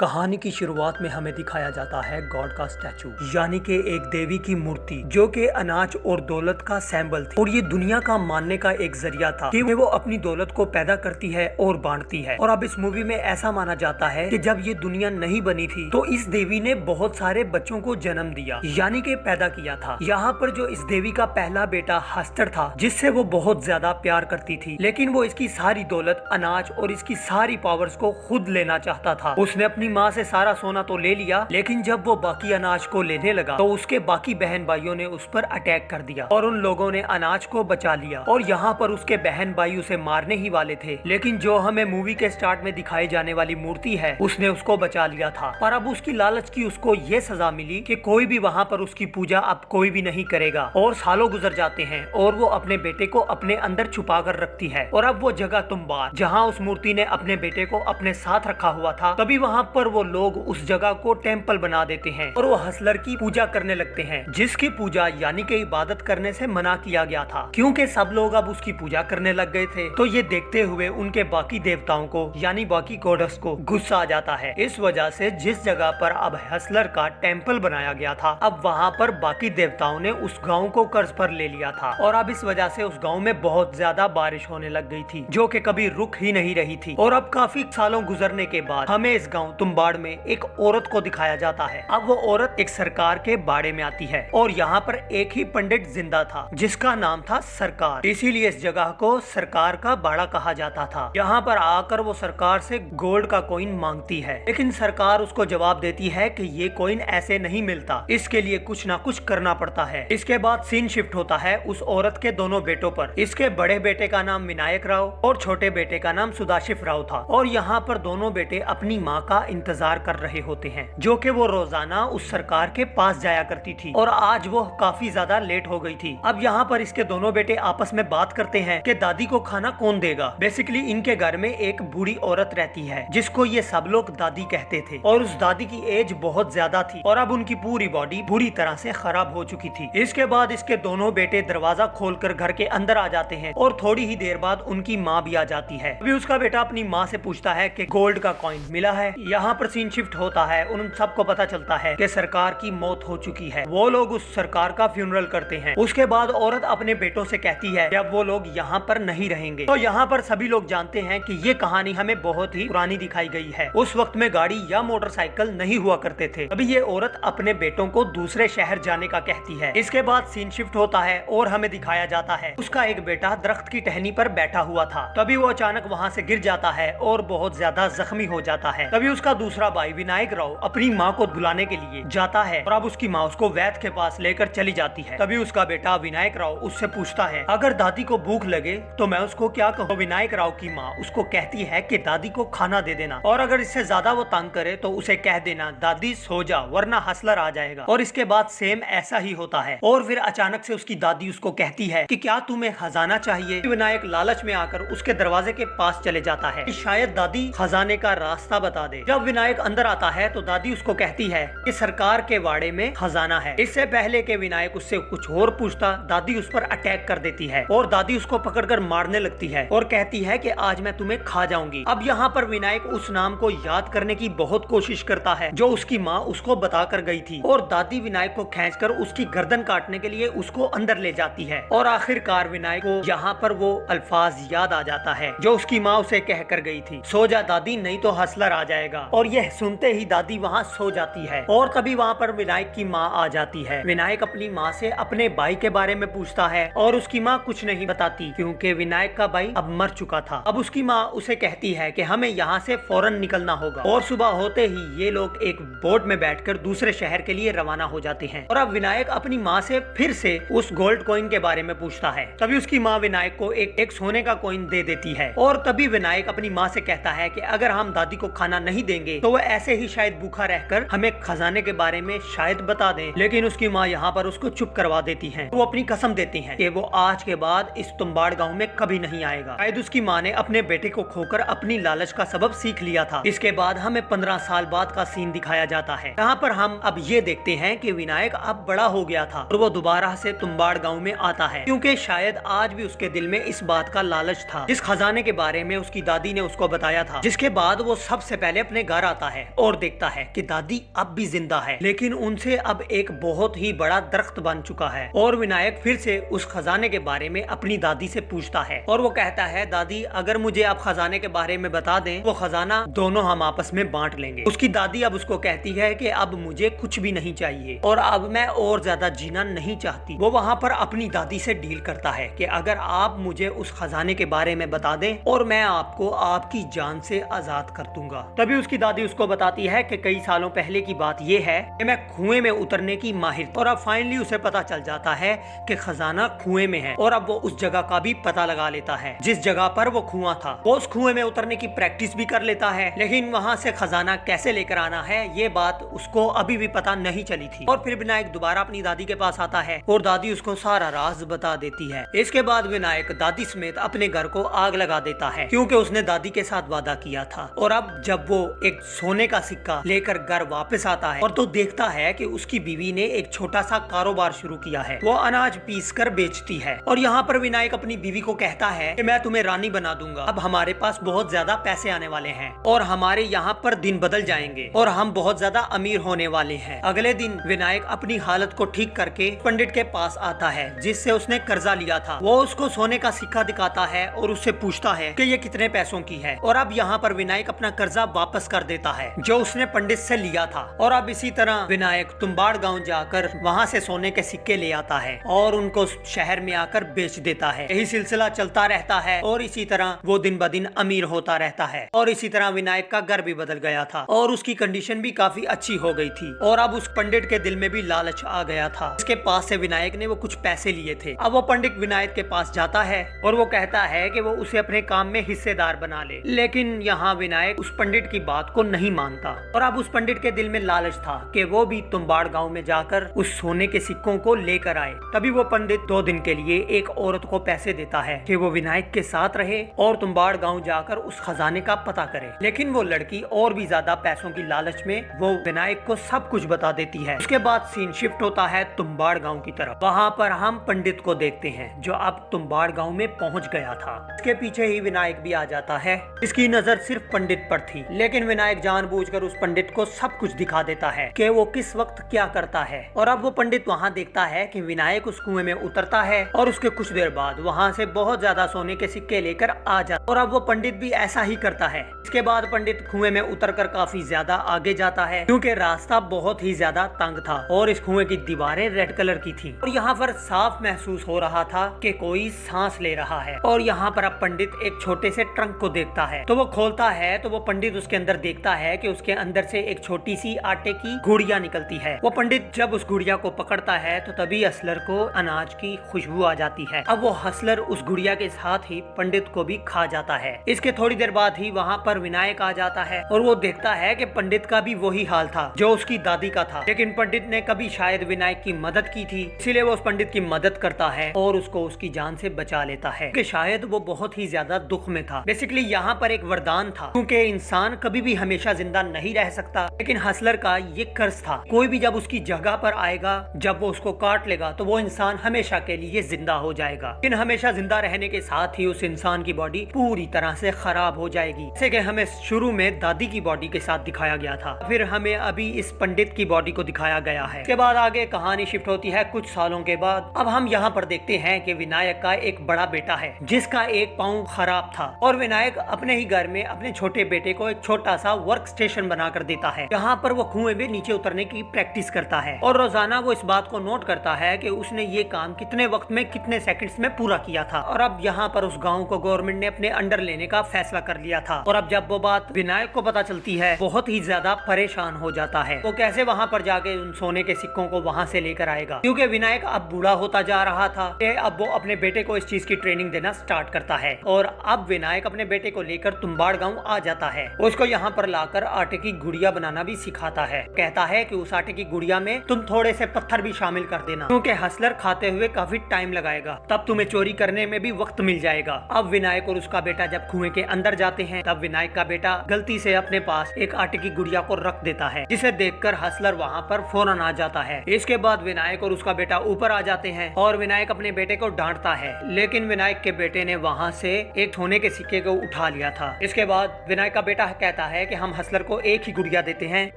कहानी की शुरुआत में हमें दिखाया जाता है गॉड का स्टैचू, यानी कि एक देवी की मूर्ति जो कि अनाज और दौलत का सैंबल थी और ये दुनिया का मानने का एक जरिया था कि वो अपनी दौलत को पैदा करती है और बांटती है। और अब इस मूवी में ऐसा माना जाता है कि जब ये दुनिया नहीं बनी थी तो इस देवी ने बहुत सारे बच्चों को जन्म दिया, यानी कि पैदा किया था। यहाँ पर जो इस देवी का पहला बेटा हस्तर था, जिससे वो बहुत ज्यादा प्यार करती थी, लेकिन वो इसकी सारी दौलत, अनाज और इसकी सारी पावर्स को खुद लेना चाहता था। उसने अपनी माँ से सारा सोना तो ले लिया, लेकिन जब वो बाकी अनाज को लेने लगा तो उसके बाकी बहन भाइयों ने उस पर अटैक कर दिया और उन लोगों ने अनाज को बचा लिया। और यहाँ पर उसके बहन भाई उसे मारने ही वाले थे, लेकिन जो हमें मूवी के स्टार्ट में दिखाई जाने वाली मूर्ति है उसने उसको बचा लिया था। पर अब उसकी लालच की उसको ये सजा मिली कि कोई भी वहाँ पर उसकी पूजा अब कोई भी नहीं करेगा। और सालों गुजर जाते हैं और वो अपने बेटे को अपने अंदर छुपा कर रखती है। और अब वो जगह तुम्बाड़, जहाँ उस मूर्ति ने अपने बेटे को अपने साथ रखा हुआ था, तभी वहाँ पर वो लोग उस जगह को टेम्पल बना देते हैं और वो हसलर की पूजा करने लगते हैं, जिसकी पूजा यानी कि इबादत करने से मना किया गया था, क्योंकि सब लोग अब उसकी पूजा करने लग गए थे। तो ये देखते हुए उनके बाकी देवताओं को यानी बाकी गॉडेस को गुस्सा आ जाता है। इस वजह से जिस जगह पर अब हसलर का टेम्पल बनाया गया था, अब वहाँ पर बाकी देवताओं ने उस गाँव को कर्ज पर ले लिया था। और अब इस वजह से उस गाँव में बहुत ज्यादा बारिश होने लग गई थी, जो कि कभी रुक ही नहीं रही थी। और अब काफी सालों गुजरने के बाद हमें इस गाँव तुम्बाड़ में एक औरत को दिखाया जाता है। अब वो औरत एक सरकार के बाड़े में आती है और यहाँ पर एक ही पंडित जिंदा था जिसका नाम था सरकार, इसीलिए इस जगह को सरकार का बाड़ा कहा जाता था। यहाँ पर आकर वो सरकार से गोल्ड का कॉइन मांगती है, लेकिन सरकार उसको जवाब देती है कि ये कॉइन ऐसे नहीं मिलता, इसके लिए कुछ ना कुछ करना पड़ता है। इसके बाद सीन शिफ्ट होता है उस औरत के दोनों बेटों पर। इसके बड़े बेटे का नाम विनायक राव और छोटे बेटे का नाम सुदाशिव राव था। और यहाँ पर दोनों बेटे अपनी माँ का इंतजार कर रहे होते हैं, जो कि वो रोजाना उस सरकार के पास जाया करती थी। और आज वो काफी ज्यादा लेट हो गई थी। अब यहाँ पर इसके दोनों बेटे आपस में बात करते हैं कि दादी को खाना कौन देगा। बेसिकली इनके घर में एक बूढ़ी औरत रहती है जिसको ये सब लोग दादी कहते थे, और उस दादी की एज बहुत ज्यादा थी और अब उनकी पूरी बॉडी बुरी तरह से खराब हो चुकी थी। इसके बाद इसके दोनों बेटे दरवाजा खोलकर घर के अंदर आ जाते हैं और थोड़ी ही देर बाद उनकी माँ भी आ जाती है। अभी उसका बेटा अपनी माँ से पूछता है कि गोल्ड का कॉइन मिला है। यहाँ पर सीन शिफ्ट होता है, उन सबको पता चलता है कि सरकार की मौत हो चुकी है। वो लोग उस सरकार का फ्यूनरल करते हैं। उसके बाद औरत अपने बेटों से कहती है कि अब वो लोग यहाँ पर नहीं रहेंगे। तो यहाँ पर सभी लोग जानते हैं कि ये कहानी हमें बहुत ही पुरानी दिखाई गई है। उस वक्त में गाड़ी या मोटरसाइकिल नहीं हुआ करते थे। अभी ये औरत अपने बेटों को दूसरे शहर जाने का कहती है। इसके बाद सीन शिफ्ट होता है और हमें दिखाया जाता है उसका एक बेटा दरख्त की टहनी पर बैठा हुआ था। तभी वो अचानक वहाँ से गिर जाता है और बहुत ज्यादा जख्मी हो जाता है। तभी उसका दूसरा भाई विनायक राव अपनी माँ को बुलाने के लिए जाता है और अब उसकी माँ उसको वैद्य के पास लेकर चली जाती है। तभी उसका बेटा विनायक राव उससे पूछता है अगर दादी को भूख लगे तो मैं उसको क्या कहूँ। विनायक राव की माँ उसको कहती है कि दादी को खाना दे देना, और अगर इससे ज्यादा वो तंग करे तो उसे कह देना दादी सो जा वरना हसलर आ जाएगा। और इसके बाद सेम ऐसा ही होता है। और फिर अचानक से उसकी दादी उसको कहती है कि क्या तुम्हें खजाना चाहिए। विनायक लालच में आकर उसके दरवाजे के पास चले जाता है कि शायद दादी खजाने का रास्ता बता दे। जब विनायक अंदर आता है तो दादी उसको कहती है कि सरकार के वाड़े में खजाना है। इससे पहले के विनायक उससे कुछ और पूछता, दादी उस पर अटैक कर देती है और दादी उसको पकड़कर मारने लगती है और कहती है कि आज मैं तुम्हें खा जाऊंगी। अब यहाँ पर विनायक उस नाम को याद करने की बहुत कोशिश करता है जो उसकी माँ उसको बता कर गई थी, और दादी विनायक को खींचकर उसकी गर्दन काटने के लिए उसको अंदर ले जाती है। और आखिरकार विनायक को यहाँ पर वो अल्फाज याद आ जाता है जो उसकी माँ उसे कह कर गई थी, सो जा दादी नहीं तो हसलर आ जाएगा। और यह सुनते ही दादी वहाँ सो जाती है और तभी वहाँ पर विनायक की माँ आ जाती है। विनायक अपनी माँ से अपने भाई के बारे में पूछता है और उसकी माँ कुछ नहीं बताती, क्योंकि विनायक का भाई अब मर चुका था। अब उसकी माँ उसे कहती है कि हमें यहाँ से फौरन निकलना होगा। और सुबह होते ही ये लोग एक बोट में बैठकर दूसरे शहर के लिए रवाना हो जाते हैं। और अब विनायक अपनी माँ से फिर से उस गोल्ड कॉइन के बारे में पूछता है। तभी उसकी माँ विनायक को एक सोने का कॉइन दे देती है। और तभी विनायक अपनी माँ से कहता है कि अगर हम दादी को खाना नहीं देंगे तो वह ऐसे ही शायद भूखा रहकर हमें खजाने के बारे में शायद बता दे। लेकिन उसकी माँ यहाँ पर उसको चुप करवा देती है। वो अपनी कसम देती है कि वो आज के बाद इस तुम्बाड़ गाँव में कभी नहीं आएगा। शायद उसकी माँ ने अपने बेटे को खोकर अपनी लालच का सबब सीख लिया था। इसके बाद हमें 15 साल बाद का सीन दिखाया जाता है, जहाँ पर हम अब ये देखते हैं कि विनायक अब बड़ा हो गया था और वो दोबारा से तुम्बाड़ गाँव में आता है, क्योंकि शायद आज भी उसके दिल में इस बात का लालच था जिस खजाने के बारे में उसकी दादी ने उसको बताया था। जिसके बाद वो सबसे पहले अपने घर आता है और देखता है कि दादी अब भी जिंदा है, लेकिन उनसे अब एक बहुत ही बड़ा दरख्त बन चुका है। और विनायक फिर से उस खजाने के बारे में अपनी दादी से पूछता है और वो कहता है, दादी अगर मुझे आप खजाने के बारे में बता दें, वो खजाना दोनों हम आपस में बांट लेंगे। उसकी दादी अब उसको कहती है कि अब मुझे कुछ भी नहीं चाहिए और अब मैं और ज्यादा जीना नहीं चाहती। वो वहाँ पर अपनी दादी से डील करता है कि अगर आप मुझे उस खजाने के बारे में बता दें और मैं आपको आपकी जान से आजाद कर दूंगा। तभी उसकी दादी उसको बताती है कि कई सालों पहले की बात ये है कि मैं कुएं में उतरने की माहिर थी और अब फाइनली उसे पता चल जाता है कि खजाना कुएं में है और अब वो उस जगह का भी पता लगा लेता है जिस जगह पर वो कुआं था। वो उस कुएं में उतरने की प्रैक्टिस भी कर लेता है, लेकिन वहाँ से खजाना कैसे लेकर आना है ये बात उसको अभी भी पता नहीं चली थी। और फिर विनायक दोबारा अपनी दादी के पास आता है और दादी उसको सारा राज बता देती है। इसके बाद विनायक दादी समेत अपने घर को आग लगा देता है क्योंकि उसने दादी के साथ वादा किया था। और अब जब वो एक सोने का सिक्का लेकर घर वापस आता है और तो देखता है कि उसकी बीवी ने एक छोटा सा कारोबार शुरू किया है, वो अनाज पीस कर बेचती है। और यहाँ पर विनायक अपनी बीवी को कहता है कि मैं तुम्हें रानी बना दूंगा, अब हमारे पास बहुत ज्यादा पैसे आने वाले हैं और हमारे यहाँ पर दिन बदल जाएंगे और हम बहुत ज्यादा अमीर होने वाले हैं। अगले दिन विनायक अपनी हालत को ठीक करके पंडित के पास आता है जिससे उसने कर्जा लिया था। वो उसको सोने का सिक्का दिखाता है और उससे पूछता है कि ये कितने पैसों की है। और अब यहाँ पर विनायक अपना कर्जा वापस कर देता है जो उसने पंडित से लिया था। और अब इसी तरह विनायक तुम्बाड़ गांव जाकर वहाँ से सोने के सिक्के ले आता है और उनको शहर में आकर बेच देता है। यही सिलसिला चलता रहता है और इसी तरह वो दिन ब दिन अमीर होता रहता है। और इसी तरह विनायक का घर भी बदल गया था और उसकी कंडीशन भी काफी अच्छी हो गई थी। और अब उस पंडित के दिल में भी लालच आ गया था। उसके पास से विनायक ने वो कुछ पैसे लिए थे। अब वो पंडित विनायक के पास जाता है और वो कहता है कि वो उसे अपने काम में हिस्सेदार बना ले, लेकिन यहाँ विनायक उस पंडित की बात को नहीं मानता। और अब उस पंडित के दिल में लालच था कि वो भी तुम्बाड़ गांव में जाकर उस सोने के सिक्कों को लेकर आए। तभी वो पंडित 2 दिन के लिए एक औरत को पैसे देता है कि वो विनायक के साथ रहे और तुम्बाड़ गांव जाकर उस खजाने का पता करे। लेकिन वो लड़की और भी ज्यादा पैसों की लालच में वो विनायक को सब कुछ बता देती है। उसके बाद सीन शिफ्ट होता है तुम्बाड़ गांव की तरफ। वहाँ पर हम पंडित को देखते हैं जो अब तुम्बाड़ गांव में पहुँच गया था। इसके पीछे ही विनायक भी आ जाता है। इसकी नजर सिर्फ पंडित पर थी, लेकिन विनायक जानबूझकर उस पंडित को सब कुछ दिखा देता है कि वो किस वक्त क्या करता है। और अब वो पंडित वहाँ देखता है कि विनायक उस कुएं में उतरता है और उसके कुछ देर बाद वहाँ से बहुत ज्यादा सोने के सिक्के लेकर आ जाता। और अब वो पंडित भी ऐसा ही करता है। इसके बाद पंडित कुएं में उतरकर काफी ज्यादा आगे जाता है क्योंकि रास्ता बहुत ही ज्यादा तंग था और इस कुएं की दीवारें रेड कलर की थी। और यहाँ पर साफ महसूस हो रहा था कि कोई सांस ले रहा है। और यहाँ पर अब पंडित एक छोटे से ट्रंक को देखता है तो वो खोलता है तो वो पंडित उसके अंदर देखता है कि उसके अंदर से एक छोटी सी आटे की गुड़िया निकलती है। वो पंडित जब उस गुड़िया को पकड़ता है तो तभी हसलर को अनाज की खुशबू आ जाती है। अब वो हसलर उस गुड़िया के साथ ही पंडित को भी खा जाता है। इसके थोड़ी देर बाद ही वहाँ पर विनायक आ जाता है और वो देखता है कि पंडित का भी वही हाल था जो उसकी दादी का था, लेकिन पंडित ने कभी शायद विनायक की मदद की थी, इसीलिए वो उस पंडित की मदद करता है और उसको उसकी जान से बचा लेता है कि शायद वो बहुत ही ज्यादा दुख में था। बेसिकली यहाँ पर एक वरदान था क्योंकि इंसान कभी भी हमेशा जिंदा नहीं रह सकता, लेकिन हसलर का ये कर्ज था कोई भी जब उसकी जगह पर आएगा, जब वो उसको काट लेगा तो वो इंसान हमेशा के लिए जिंदा हो जाएगा। लेकिन हमेशा जिंदा रहने के साथ ही उस इंसान की बॉडी पूरी तरह से खराब हो जाएगी, जैसे कि हमें शुरू में दादी की बॉडी के साथ दिखाया गया था, फिर हमें अभी इस पंडित की बॉडी को दिखाया गया है। इसके बाद आगे कहानी शिफ्ट होती है कुछ सालों के बाद। अब हम यहाँ पर देखते हैं कि विनायक का एक बड़ा बेटा है जिसका एक पाँव खराब था और विनायक अपने ही घर में अपने छोटे बेटे को एक छोटा सा वर्क स्टेशन बनाकर देता है जहाँ पर वो कुएं में नीचे उतरने की प्रैक्टिस करता है और रोजाना वो इस बात को नोट करता है कि उसने ये काम कितने वक्त में कितने सेकंड्स में पूरा किया था। और अब यहाँ पर उस गांव को गवर्नमेंट ने अपने अंडर लेने का फैसला कर लिया था। और अब जब वो बात विनायक को पता चलती है बहुत ही ज्यादा परेशान हो जाता है। वो कैसे वहाँ पर जाके उन सोने के सिक्कों को वहाँ से लेकर आएगा, क्योंकि विनायक अब बूढ़ा होता जा रहा था। अब वो अपने बेटे को इस चीज की ट्रेनिंग देना स्टार्ट करता है और अब विनायक अपने बेटे को लेकर तुम्बाड़ गांव आ जाता है। उसको यहाँ पर लाकर आटे की गुड़िया बनाना भी सिखाता है। कहता है कि उस आटे की गुड़िया में तुम थोड़े से पत्थर भी शामिल कर देना क्योंकि हसलर खाते हुए काफी टाइम लगाएगा, तब तुम्हें चोरी करने में भी वक्त मिल जाएगा। अब विनायक और उसका बेटा जब कुएं के अंदर जाते हैं तब विनायक का बेटा गलती से अपने पास एक आटे की गुड़िया को रख देता है, जिसे देखकर हसलर वहाँ पर फौरन आ जाता है। इसके बाद विनायक और उसका बेटा ऊपर आ जाते हैं और विनायक अपने बेटे को डांटता है, लेकिन विनायक के बेटे ने वहाँ से एक सोने के सिक्के को उठा लिया था। इसके बाद विनायक का बेटा कहता है कि हम हसलर को एक ही गुड़िया देते हैं।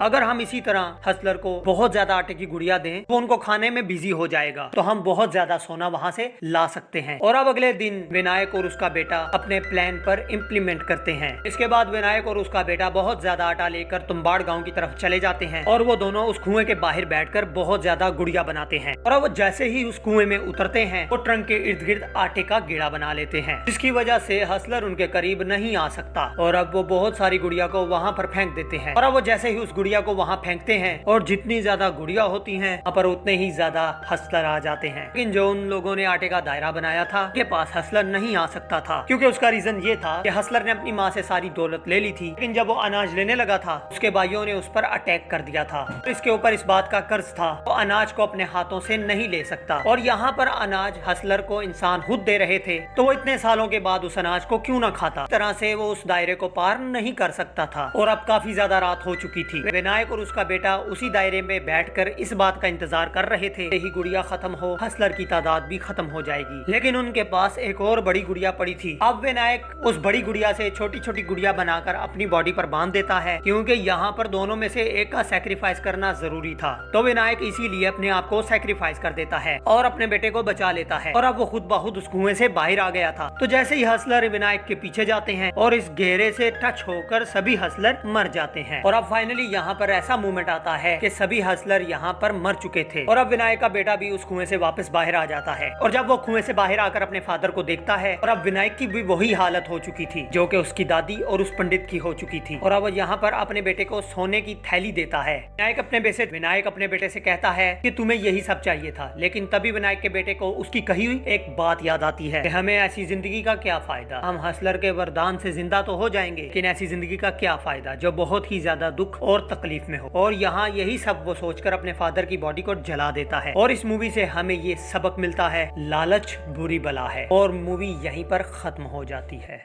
अगर हम इसी तरह हसलर को बहुत ज्यादा आटे की गुड़िया दें तो उनको खाने में बिजी हो जाएगा, तो हम बहुत ज्यादा सोना वहाँ से ला सकते हैं। और अब अगले दिन विनायक और उसका बेटा अपने प्लान पर इम्प्लीमेंट करते हैं। इसके बाद विनायक और उसका बेटा बहुत ज्यादा आटा लेकर तुम्बाड़ गाँव की तरफ चले जाते हैं और वो दोनों उस कुएं के बाहर बैठकर बहुत ज्यादा गुड़िया बनाते हैं। और अब जैसे ही उस कुएं में उतरते हैं वो ट्रंक के इर्द गिर्द आटे का गेड़ा बना लेते हैं, जिसकी वजह से हसलर उनके करीब नहीं आ सकता। और अब वो बहुत सारी गुड़िया को वहाँ पर फेंक देते हैं। और अब वो जैसे ही उस गुड़िया को वहाँ फेंकते हैं और जितनी ज्यादा गुड़िया होती हैं वहाँ पर उतने ही ज्यादा हसलर आ जाते हैं। लेकिन जो उन लोगों ने आटे का दायरा बनाया था उनके पास हसलर नहीं आ सकता था, क्योंकि उसका रीजन ये था कि हसलर ने अपनी माँ से सारी दौलत ले ली थी, लेकिन जब वो अनाज लेने लगा था उसके भाइयों ने उस पर अटैक कर दिया था। तो इसके ऊपर इस बात का कर्ज था वो अनाज को अपने हाथों से नहीं ले सकता। और यहाँ पर अनाज हसलर को इंसान खुद दे रहे थे, तो वो इतने सालों के बाद उस अनाज को क्यों ना खाता। इस तरह से वो उस दायरे को पार नहीं कर सकता था। और अब काफी ज्यादा रात हो चुकी थी। विनायक और उसका बेटा उसी दायरे में बैठकर इस बात का इंतजार कर रहे थे ही गुड़िया खत्म हो, हसलर की तादाद भी खत्म हो जाएगी। लेकिन उनके पास एक और बड़ी गुड़िया पड़ी थी। अब विनायक उस बड़ी गुड़िया से छोटी छोटी गुड़िया बनाकर अपनी बॉडी पर बांध देता है, क्योंकि यहाँ पर दोनों में से एक का सैक्रिफाइस करना जरूरी था। तो विनायक इसीलिए अपने आप को सैक्रिफाइस कर देता है और अपने बेटे को बचा लेता है। और अब वो खुद ब खुद उस कुएं से बाहर आ गया था। तो जैसे ही हसलर विनायक के पीछे जाते हैं और इस घेरे से टच होकर सभी हसलर मर जाते हैं। और अब फाइनली यहाँ पर ऐसा मूवमेंट आता है कि सभी हसलर यहाँ पर मर चुके थे। और अब विनायक का बेटा भी उस कुएं से वापस बाहर आ जाता है। और जब वो कुएं से बाहर आकर अपने फादर को देखता है, और अब विनायक की भी वही हालत हो चुकी थी जो कि उसकी दादी और उस पंडित की हो चुकी थी। और अब यहाँ पर अपने बेटे को सोने की थैली देता है। विनायक अपने बेटे से कहता है कि तुम्हें यही सब चाहिए था। लेकिन तभी विनायक के बेटे को उसकी कही हुई एक बात याद आती है कि हमें ऐसी जिंदगी का क्या फायदा, हम हसलर के वरदान से जिंदा तो हो जाएंगे, लेकिन ऐसी जिंदगी का क्या फायदा जो बहुत ही ज्यादा दुख और तकलीफ में हो। और यहाँ यही सब वो सोचकर अपने फादर की बॉडी को जला देता है। और इस मूवी से हमें ये सबक मिलता है, लालच बुरी बला है। और मूवी यहीं पर खत्म हो जाती है।